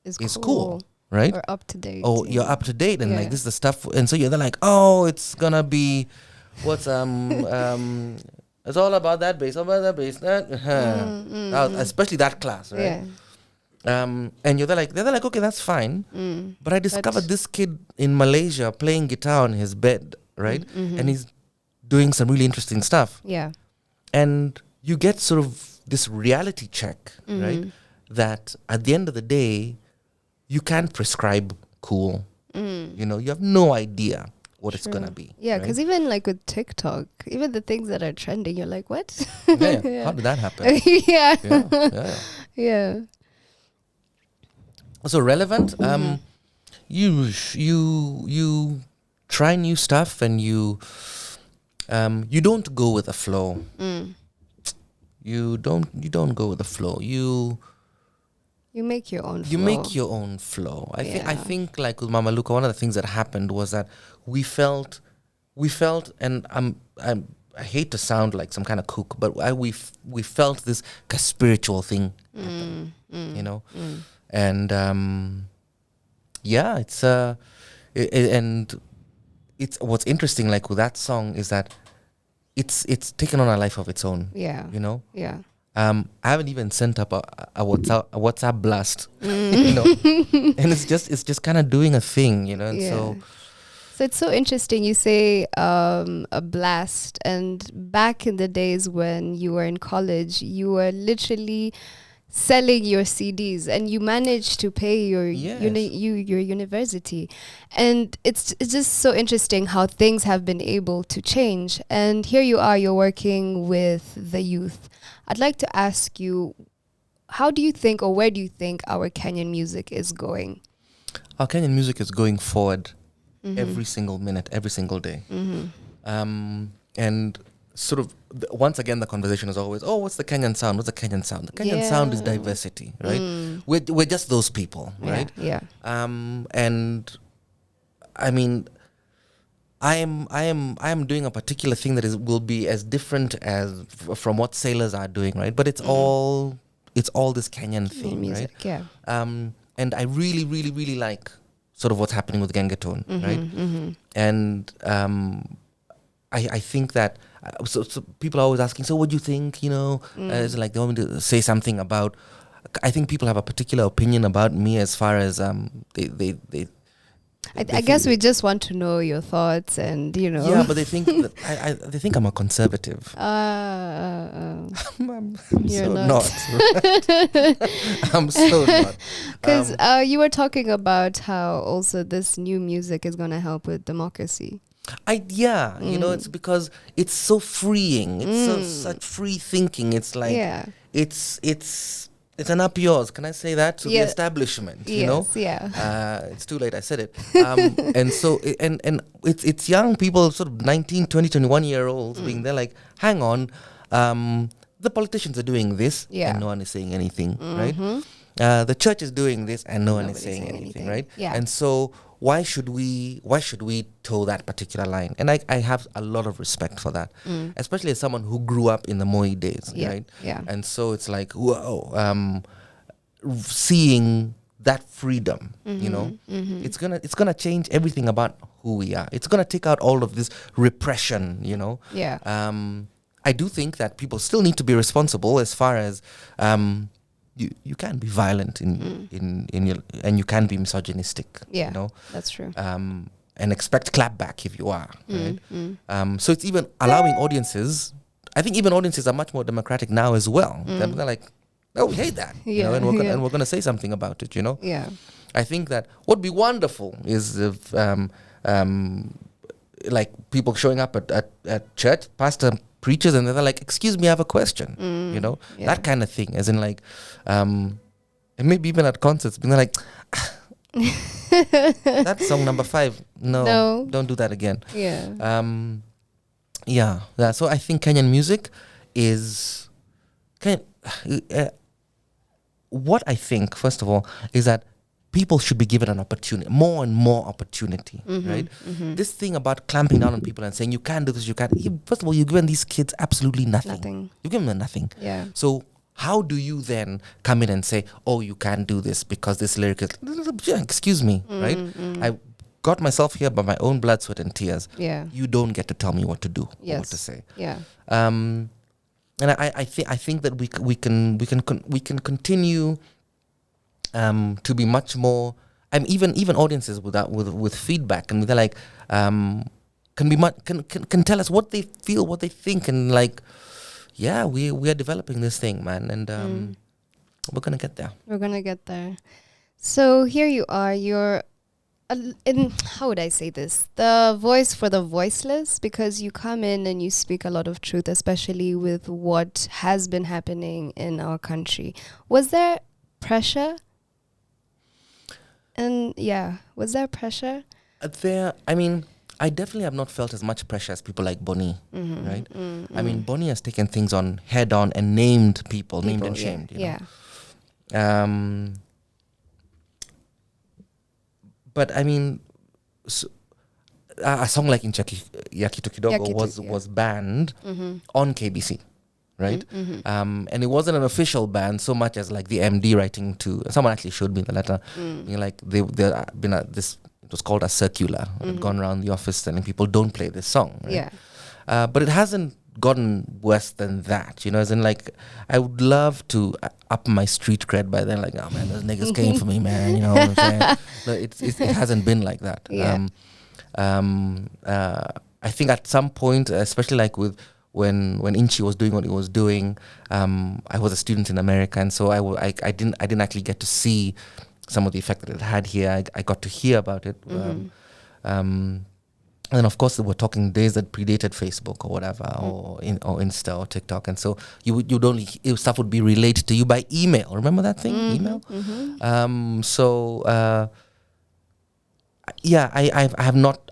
is cool, right? Or up to date. Oh, you're up to date, and like this is the stuff, and so they're like, oh, it's gonna be what's it's all about that bass, especially that class, right? Yeah. And they're like, okay, that's fine. But I discovered this kid in Malaysia playing guitar on his bed, right? And he's doing some really interesting stuff. Yeah. And you get sort of this reality check, right? That at the end of the day, you can't prescribe cool. You know, you have no idea what it's gonna be. Yeah, because even like with TikTok, even the things that are trending, you're like, what? Yeah. How did that happen? Yeah. So relevant. You try new stuff, and you don't go with the flow. You don't go with the flow. You make your own flow. You make your own flow. I think like with Mama Luka, one of the things that happened was that we felt, and I hate to sound like some kind of kook, but we felt this spiritual thing happen, you know, and it's and it's what's interesting, like with that song, is that it's taken on a life of its own. Yeah. You know. Yeah. I haven't even sent up a WhatsApp blast, you know, and it's just kind of doing a thing, you know. And so it's so interesting. You say a blast, and back in the days when you were in college, you were literally selling your CDs, and you managed to pay your your university. And it's just so interesting how things have been able to change. And here you are, you're working with the youth. I'd like to ask you, how do you think, or where do you think our Kenyan music is going? Our Kenyan music is going forward every single minute, every single day. And sort of, once again, the conversation is always, oh, what's the Kenyan sound? What's the Kenyan sound? The Kenyan sound is diversity, right? We're just those people, right? Yeah. And I mean, I am doing a particular thing that will be as different as from what sailors are doing, right? But it's all this Kenyan thing, music, right? Yeah. And I really, really, really like sort of what's happening with Gengetone, right? And I think that so people are always asking, so what do you think? You know, it's like they want me to say something about. I think people have a particular opinion about me as far as I guess we just want to know your thoughts, and you know. Yeah, but they think that they think I'm a conservative. I'm so not. I'm so not. Because you were talking about how also this new music is going to help with democracy. You know, it's because it's so freeing. It's such free thinking. It's like it's an up yours. Can I say that to the establishment? You know, it's too late. I said it. And so and it's young people, sort of 19, 20, 21-year-olds being there, like, hang on, the politicians are doing this, and no one is saying anything, right? The church is doing this, and no one is saying anything, right? Yeah. And so why should we toe that particular line? And I have a lot of respect for that, especially as someone who grew up in the Moi days, right? Yeah. And so it's like, whoa, seeing that freedom, you know, it's gonna change everything about who we are. It's gonna take out all of this repression, you know. Yeah. I do think that people still need to be responsible as far as you can be violent in your, and you can be misogynistic. Yeah, you know, that's true. And expect clapback if you are. Right? So it's even allowing audiences. I think even audiences are much more democratic now as well. They're like, oh, we hate that, you know, and we're gonna say something about it. You know. Yeah. I think that what would be wonderful is if like people showing up at church, pastor preachers, and they're like, excuse me, I have a question, you know, that kind of thing, as in like, and maybe even at concerts, being like, that's song number 5. No, don't do that again. Yeah. So I think Kenyan music is what I think, first of all, is that people should be given an opportunity, more and more opportunity, right? This thing about clamping down on people and saying you can't do this, you can't. First of all, you've given these kids absolutely nothing. You've given them nothing. Yeah. So how do you then come in and say, oh, you can't do this because this lyric is, excuse me, right? I got myself here by my own blood, sweat, and tears. Yeah. You don't get to tell me what to do or what to say. Yeah. And I think that we can continue to be much more. Even audiences with feedback, and they're like can tell us what they feel, what they think, and like, yeah, we are developing this thing, man, and we're gonna get there. We're gonna get there. So here you are. You're in, how would I say this? The voice for the voiceless, because you come in and you speak a lot of truth, especially with what has been happening in our country. Was there pressure? And was there pressure? I definitely have not felt as much pressure as people like Bonnie, right? I mean, Bonnie has taken things on head on and named people named and shamed. You know? But I mean, a song like Yakitu Kidogo was banned on KBC. Right? And it wasn't an official ban so much as like the MD writing to someone, actually showed me the letter, being like it was called a circular. It had gone around the office telling people, don't play this song. Right? Yeah. But it hasn't gotten worse than that, as in like, I would love to up my street cred by then, like, oh man, those niggas came for me, man, you know what I'm saying? No, it hasn't been like that. Yeah. I think at some point, especially like with when Inchi was doing what he was doing, I was a student in America, and so I didn't actually get to see some of the effect that it had here. I got to hear about it. And of course, we're talking days that predated Facebook or whatever, or Insta or TikTok, and so you'd only stuff would be relayed to you by email. Remember that thing, email? Yeah, I have not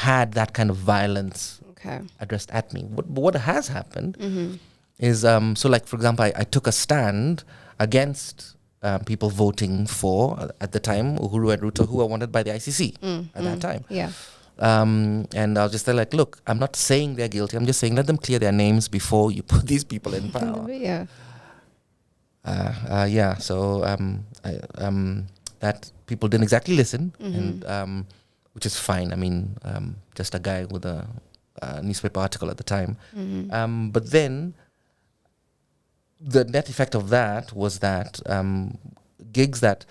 had that kind of violence addressed at me. But what has happened is so like, for example, I took a stand against people voting for, at the time, Uhuru and Ruto, who were wanted by the ICC at that time. Yeah. And I was just like, look, I'm not saying they're guilty. I'm just saying let them clear their names before you put these people in power. Yeah. So that people didn't exactly listen, and which is fine. I mean, just a guy with a newspaper article at the time. But then the net effect of that was that gigs that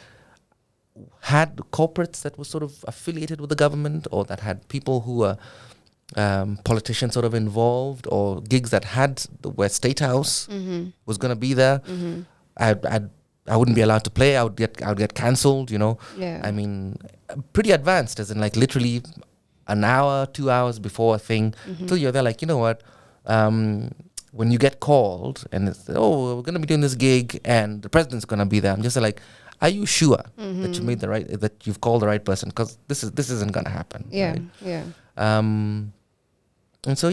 had corporates that were sort of affiliated with the government, or that had people who were politicians sort of involved, or gigs that had where State House was going to be there, I wouldn't be allowed to play. I would get cancelled. Yeah. I mean, pretty advanced, as in like literally an hour, 2 hours before a thing, till you're there. Like, you know what? When you get called and it's, we're going to be doing this gig and the president's going to be there, I'm just like, are you sure that you made that you've called the right person? Because this isn't going to happen. Yeah, right? yeah. And so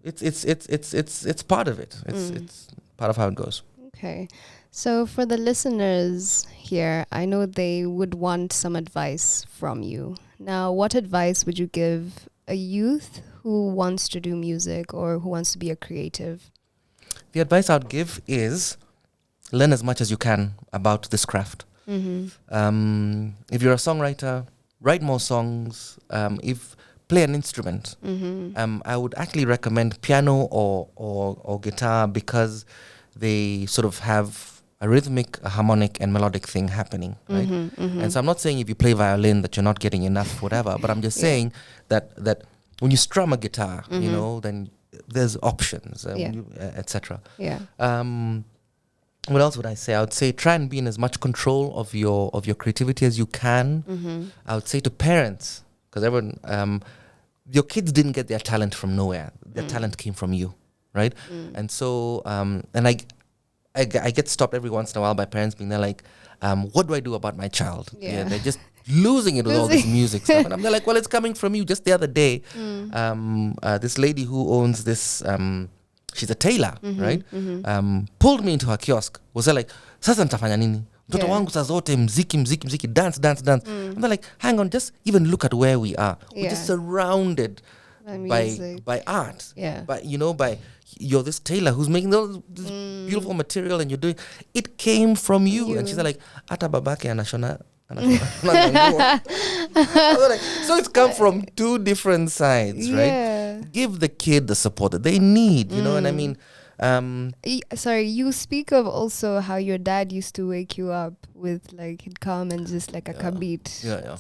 it's part of it. It's part of how it goes. Okay. So for the listeners here, I know they would want some advice from you. Now, what advice would you give a youth who wants to do music or who wants to be a creative? The advice I'd give is learn as much as you can about this craft. If you're a songwriter, write more songs. If play an instrument, I would actually recommend piano or guitar, because they sort of have a rhythmic, a harmonic, and melodic thing happening, right? And so I'm not saying if you play violin that you're not getting enough, whatever, but I'm just saying that when you strum a guitar, then there's options, etc. Yeah. What else would I say? I would say try and be in as much control of your creativity as you can. I would say to parents, because everyone, your kids didn't get their talent from nowhere. Their talent came from you, right? And so, and I get stopped every once in a while by parents being there like, what do I do about my child? Yeah, they're just losing it with all this music stuff. And I'm there like, well, it's coming from you. Just the other day, this lady who owns this, she's a tailor, right? Pulled me into her kiosk. Was there like, sasa nitafanya nini? Mtoto wangu saa zote mziki, dance. I'm like, hang on, just even look at where we are. We're just surrounded by art. Yeah. By you're this tailor who's making this beautiful material, and you're doing it came from you. And she's like, ata babake anashona. So it's come from two different sides, right? Give the kid the support that they need, you know what I mean? Sorry, you speak of also how your dad used to wake you up with like, he'd come and just like a beat. Yeah.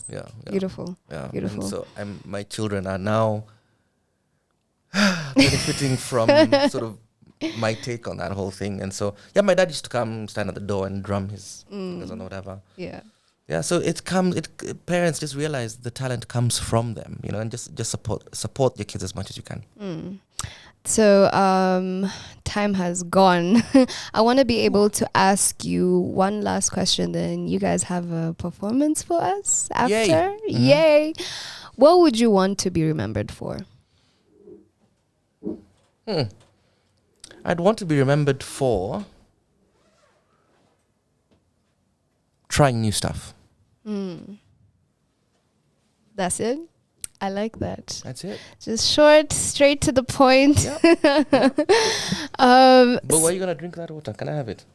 Beautiful. Yeah. Beautiful. And so my children are now benefiting from sort of my take on that whole thing. And so, my dad used to come, stand at the door and drum his fingers or whatever. Yeah, so parents just realize the talent comes from them, and just support your kids as much as you can. So time has gone. I want to be able to ask you one last question, then you guys have a performance for us after. Yay! What would you want to be remembered for? I'd want to be remembered for trying new stuff. That's it? I like that. That's it. Just short, straight to the point. But why are you going to drink that water? Can I have it?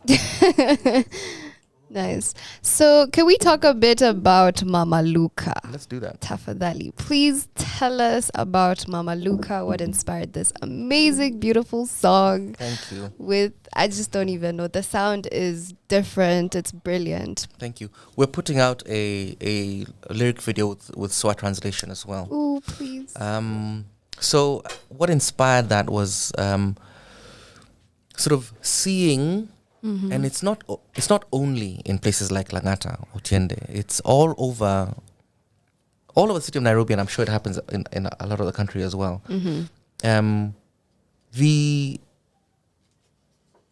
Nice. So can we talk a bit about Mama Luka? Let's do that. Tafadhali, please tell us about Mama Luka. What inspired this amazing, beautiful song? Thank you. I just don't even know. The sound is different. It's brilliant. Thank you. We're putting out a lyric video with Swa translation as well. Oh, please. So what inspired that was sort of seeing. Mm-hmm. And it's not only in places like Langata or Tiende. It's all over the city of Nairobi, and I'm sure it happens in a lot of the country as well. Mm-hmm.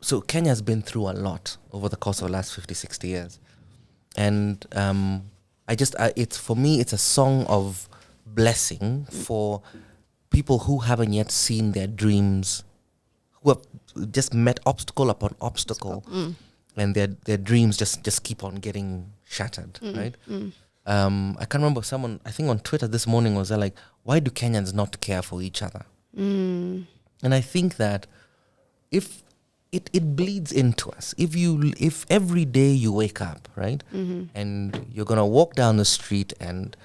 So Kenya's been through a lot over the course of the last 50, 60 years. And for me, it's a song of blessing for people who haven't yet seen their dreams, who have just met obstacle upon obstacle, and their dreams just keep on getting shattered, right? I can't remember, someone, I think on Twitter this morning was like, why do Kenyans not care for each other? And I think that if it bleeds into us, if every day you wake up, right, and you're gonna walk down the street and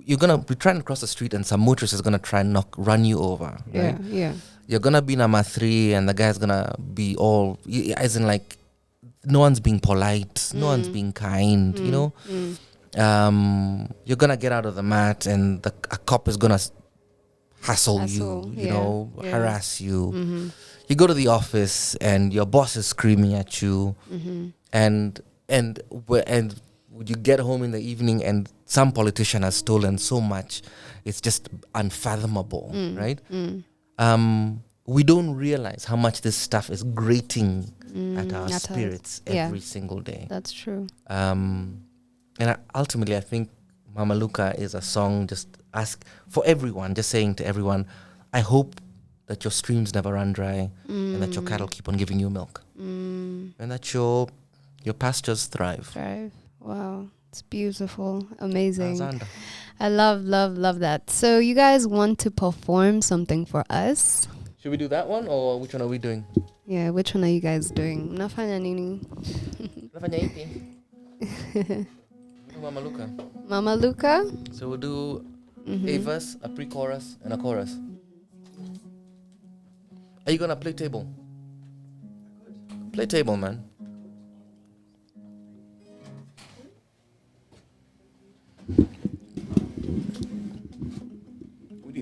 you're gonna be trying to cross the street and some motorist is gonna try and run you over, right? Yeah. You're gonna be number 3 and the guy's gonna be all, as in like, no one's being polite, no one's being kind, you know? You're gonna get out of the mat and a cop is gonna hassle you, you know, harass you. You go to the office and your boss is screaming at you, and you get home in the evening and some politician has stolen so much, it's just unfathomable, right? We don't realize how much this stuff is grating at our spirits every single day. That's true. And ultimately, I think Mama Luka is a song just saying to everyone, I hope that your streams never run dry and that your cattle keep on giving you milk and that your pastures thrive. Wow. It's beautiful. Amazing. I love that. So you guys want to perform something for us? Should we do that one or which one are we doing? Yeah, which one are you guys doing? Nafanya nini? Nafanya ipi? Mama Luka. Mama Luka? So we'll do a verse, a pre-chorus, and a chorus. Are you gonna play table? Play table, man.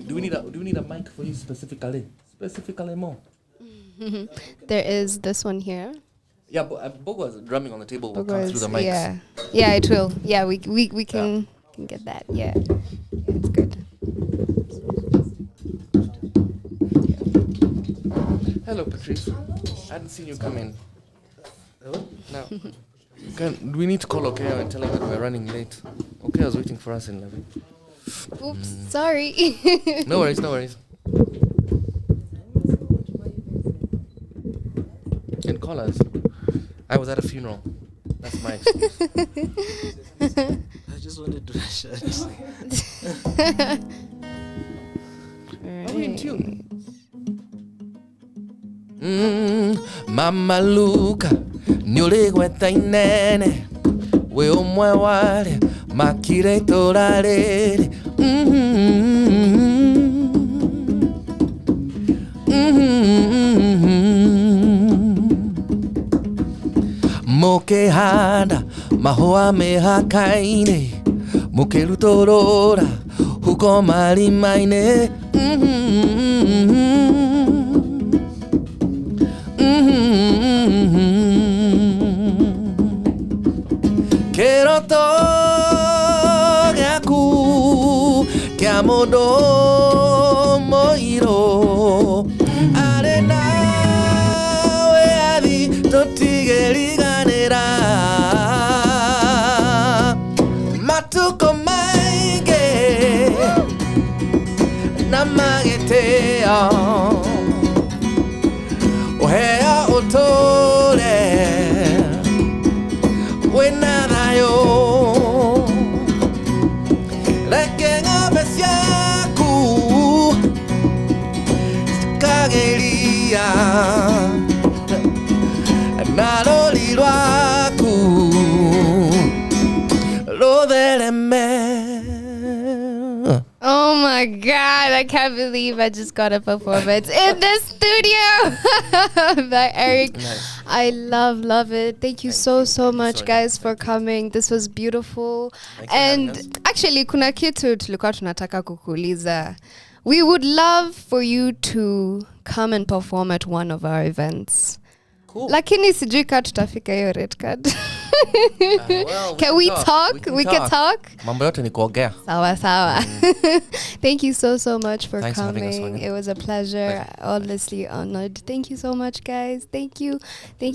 Do we need a mic for you specifically? Specifically more. There is this one here. Yeah, but Bogo's drumming on the table will come through the mics. Yeah, it will. Yeah, we can get that. Yeah, it's good. Hello, Patrice. I hadn't seen you come in. Hello? Now, we need to call Okeo and tell him that we're running late. Okeo's waiting for us in lobby. Oops, sorry. No worries. And call us. I was at a funeral. That's my excuse. I just wanted to shirt. Are we in tune? Mama Luka, nyuligweta inene, we omwe wale, makire torarere. Mokehanda, mahoa mehakaine, mukerutorora, huko marimaine. Keroto gaku kiamodo moiro arena we adi totigeriganera matuko maige namagetea ohea otore Wainana yo Rekenga besiaku Kageria Naloli lwaku I can't believe I just got a performance in the studio by Eric. Nice. I love it. Thank you so much, guys, for coming. This was beautiful. And actually, kuna kitu tulikuwa tunataka kukuuliza. We would love for you to come and perform at one of our events. Cool. Lakini sijui ka tutafika hiyo red card. Can we talk? We can talk. Mambo yote ni kuongea. Sawa. Thank you so much for Thanks coming. For having us, Sonia. It was a pleasure. Honestly honored. Thank you so much, guys. Thank you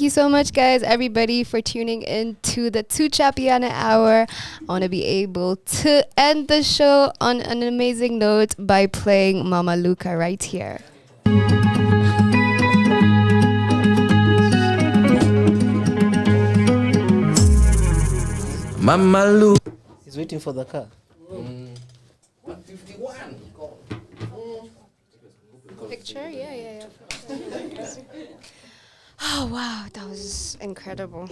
so much, guys, everybody, for tuning in to the Tuchapiane hour. I want to be able to end the show on an amazing note by playing Mama Luka right here. Mama Lu. He's waiting for the car. 151. Picture? Yeah. Oh, wow. That was incredible.